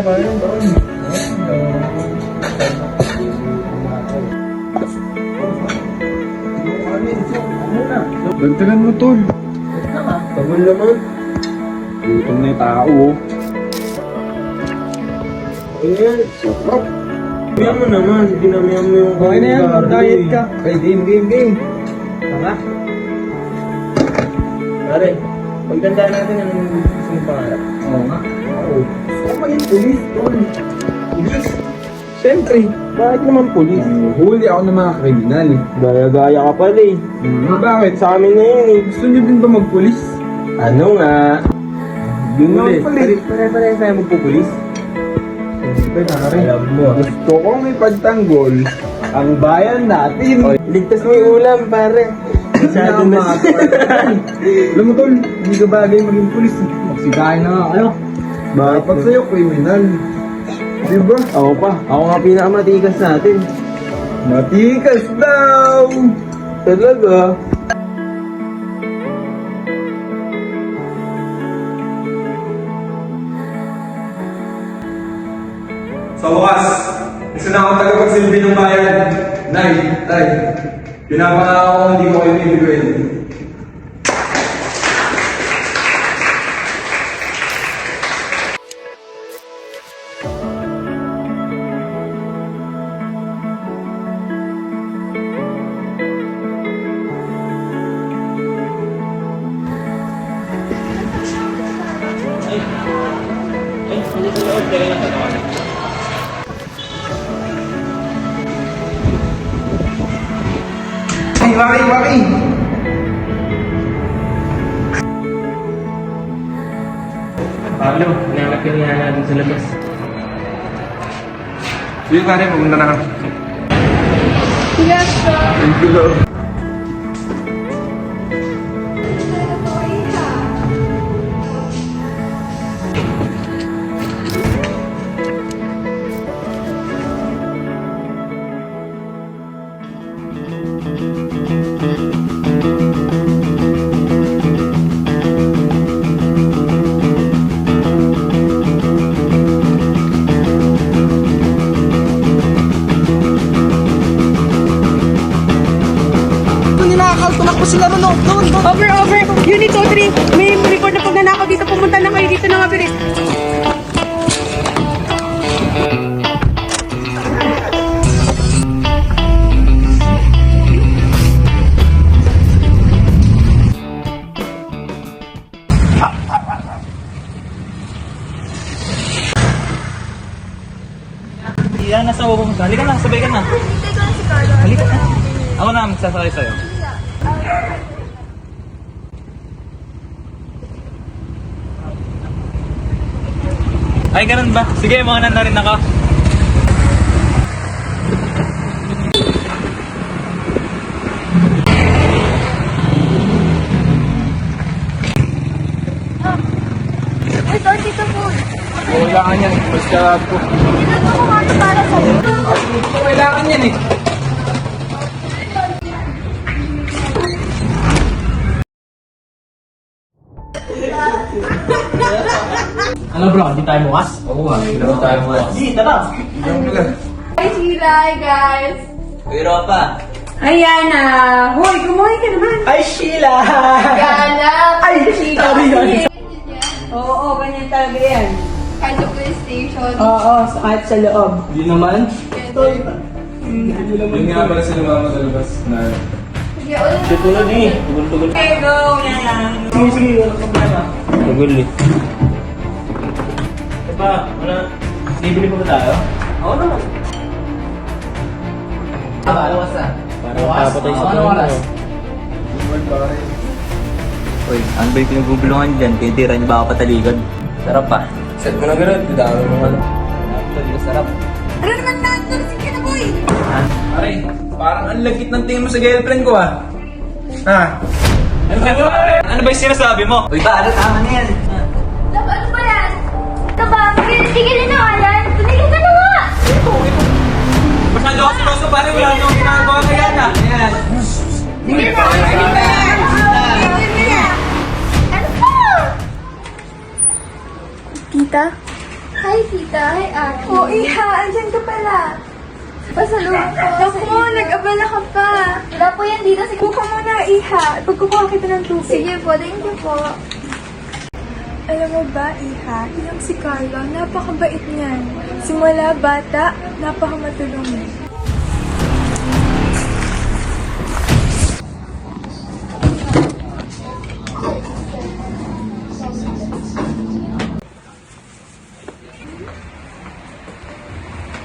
kaya. Bantalan mo, tol. Tagal naman. Gutom na yung tao, oh. Ayan, sarap. Kaya mo naman, dinamihan mo yung... Okay na yan, diet ka. Okay, game. Tama? Pare, pagtandaan natin anong gusto mong pangarap. Oo nga. Oo. Gusto ko maging pulis, tol. Pulis? Siyempre, Bakit naman pulis? huli ako ng mga kriminal. Gaya-gaya ka pala eh. Bakit? Sa amin na yun eh. Gusto niyo din ba magpulis? Ano nga? Yun Ano ulit. pala eh? Pare-pare tayo magpupulis. Siyempre, pare. Alam mo ah. Gusto kong ipagtanggol ang bayan natin. Ligtas mo yung ulam, pare. Masyado na Alam mo, tol, hindi ka bagay maging pulis. Magsigahin na nga kayo. Bakit Dapat sa'yo, kriminal. Diba? Ako pa. Ako nga pinakamatikas natin. Matikas daw! Talaga? Sa wakas, isa na akong tagapagsilbi ng bayan. Nay, tay, pinapangako ko hindi ko kayo bibigyan. Waki! Pablo, nanganap ka niya natin sa labas. Sige pare, pumunta na ka. Yes, sir. Thank you, Lord. Tumakbo sila doon. Over. Unit 03. May report na pagnanakaw dito. Pumunta na kayo dito na mabilis. Yan, nasa upo mo. Halika na, sabay ka na. Halika na. Ako na magsasakay sa'yo. Ay, ganun ba? Sige, mauna na rin ako. Uy, sir, dito po. Kailangan yan. Basta po. Ginagawa ko nga ito para sa'yo. Kailangan yan eh. Ano bro, hindi tayo bukas? Oo nga, kailangan tayo mo. Sige, tara. Hi, Sheila. Hi, guys. Pero pa. Ayan na. Hoy, kumuhay ka naman. Ay, Sheila! Galap. Ay, sabi yun. Oo, ganyan talaga yan. Kahit sa police station. Oo, kahit sa loob. Hindi naman. Yun nga pala sila mama sa labas na... Sige, ulit. Tutulog eh. Tugol-tugol. Okay, go. Yan lang. Sige, walang problema. Tagul eh. Diba, wala. Bibili pa ba tayo? Oo naman. Ano oras na? Parang papatay sa Ano oras? Uy, ano ba yung pinagugulungan dyan? Tinitira niyo ba ako pataligan? Sarap pa. Set mo na ganun, didami mo ano. Hindi ko sarap. Ano naman natin ka na, boy? Pare, parang ang lagit ng tingin mo sa girlfriend ko ah. Ha? Ano ba yung sinasabi mo? Uy, paano? Tama na yan. Laba, ano ba yan? Laba, tigilin na nga yan. Tumigil ka na nga. Mas nandokas ka pare, wala nang ginagawa ka yan ah. Ayan. Sige na. Ano ba yan? Tigil na. Ano ba? Tita? Hi, Tita. tita. Hi, ate. Oh, Iha, andyan ka pala. Pasalubong ko. Naku, nag-abala ka pa. Wala po yan dito. Sige. Buka mo na, Iha. Pagkukuha kita ng tubig. Sige po, thank you po. Alam mo ba, Iha, yung si Carlo, napakabait niyan. Simula bata, napakamatulong niya.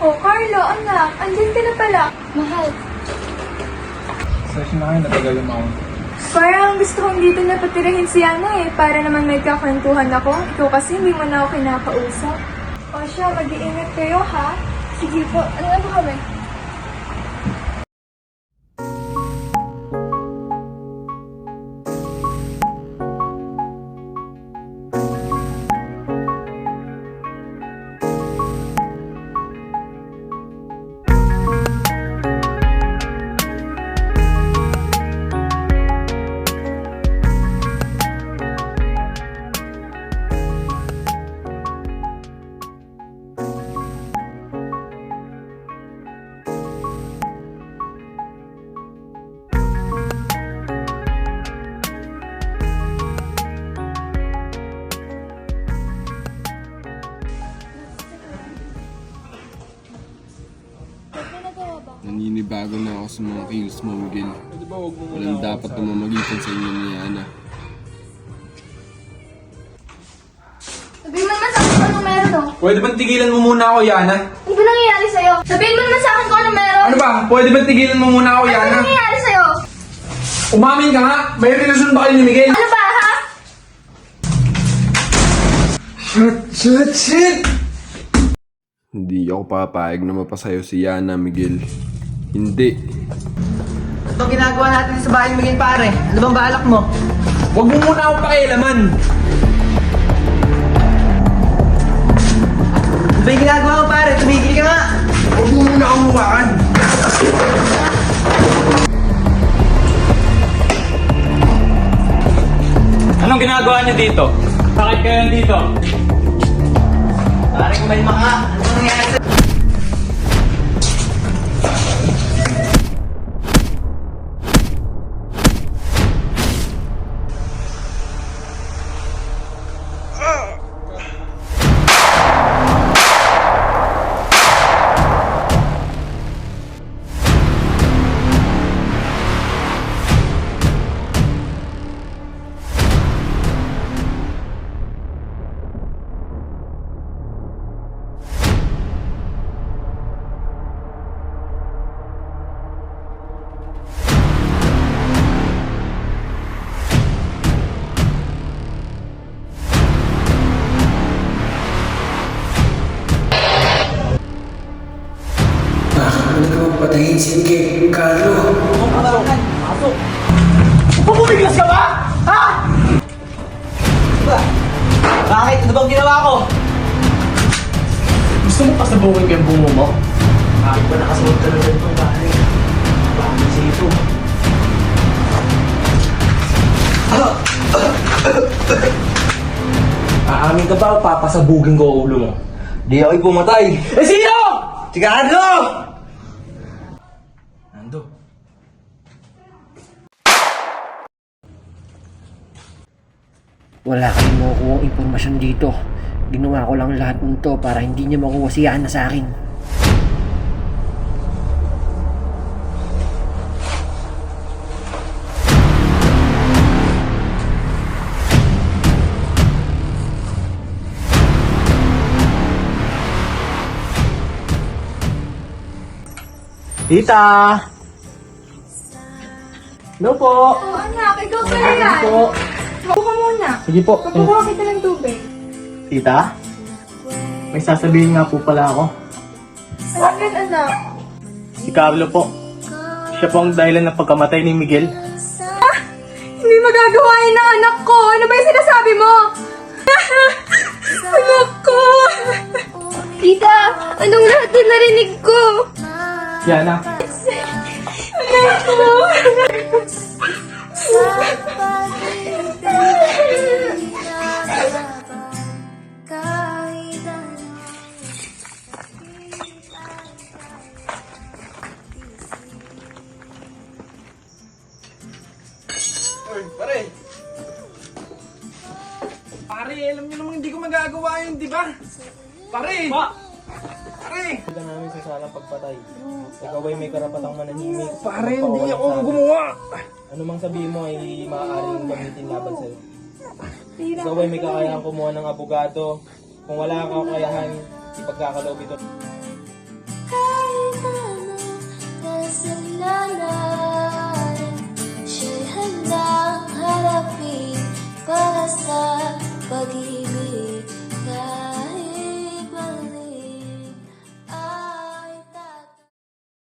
Oh, Carlo, anak, andyan ka na pala. Mahal. Session na kayo, natagalan ako. Parang gusto kong dito na patirahin si Yana para naman may kakwentuhan ako. Ikaw kasi hindi mo na ako kinakausap. O siya, mag-iingat kayo ha. Sige po. Ano na po kami? Naninibago na ako sa mga kills mo, Miguel. Walang dapat na mamagitan sa inyo ni Yana. Sabihin mo naman sa akin kung anong meron, oh. Pwede bang tigilan mo muna ako, Yana? Ano ba nangyayari sa'yo? Sabihin mo naman sa akin kung anong meron. Ano ba? Pwede bang tigilan mo muna ako, Ano Yana? ba nangyayari sa'yo? Umamin ka nga! May relasyon ba kayo ni Miguel? Ano ba, ha? Shit! Hindi ako papayag na mapasayo si Yana, Miguel. Hindi. Ito ginagawa natin sa bahay Miguel pare. Ano bang balak mo? Huwag mo muna akong pakialaman! Ano ba yung ginagawa mo pare? Tumigil ka nga! Huwag mo muna akong huwakan! Anong ginagawa niyo dito? Bakit kayo nandito? Pare, kumalma ka. Ano bang nangyayari sa'yo? Patayin si Miguel, Carlo. Pumumiglas ka ba? Ha? Ba? Bakit? Ano bang ginawa ko? Gusto mo pasabuhin ko yung bungo mo? Bakit ba nakasunod ka na dito, pare? Bakit sa ito? Aamin ka ba o papasabugin ko ang ulo mo? Di ako'y pumatay. Eh sino? Si Carlo! Nando. Wala kayong makukuha impormasyon dito. Ginawa ko lang lahat nito para hindi niya makuha si Yana sa akin. Tita! Hello po! Oh, anak, ikaw pala yan. Po. Buka muna. Sige po. Pagkukuha kita ng tubig. Tita? May sasabihin nga po pala ako. Ano yan, anak? Si Carlo po. Siya po ang dahilan ng pagkamatay ni Miguel. Hindi magagawa yun ng anak ko. Ano ba yung sinasabi mo? Anak ko! Tita, anong lahat na narinig ko? Yana, Anak ko! Pare! Pare, alam niyo namang hindi ko magagawa yun, di ba? Pare! Pare! Huwag ka namin sa salang pagpatay. Ikaw ay may karapatang manahimik. Pare, hindi ako gumawa! Ano mang sabihin mo ay maaaring gamitin laban sa'yo. Ikaw ay may kakayahan kumuha ng abogado. Kung wala kang kakayahan, ipagkakaloob ito.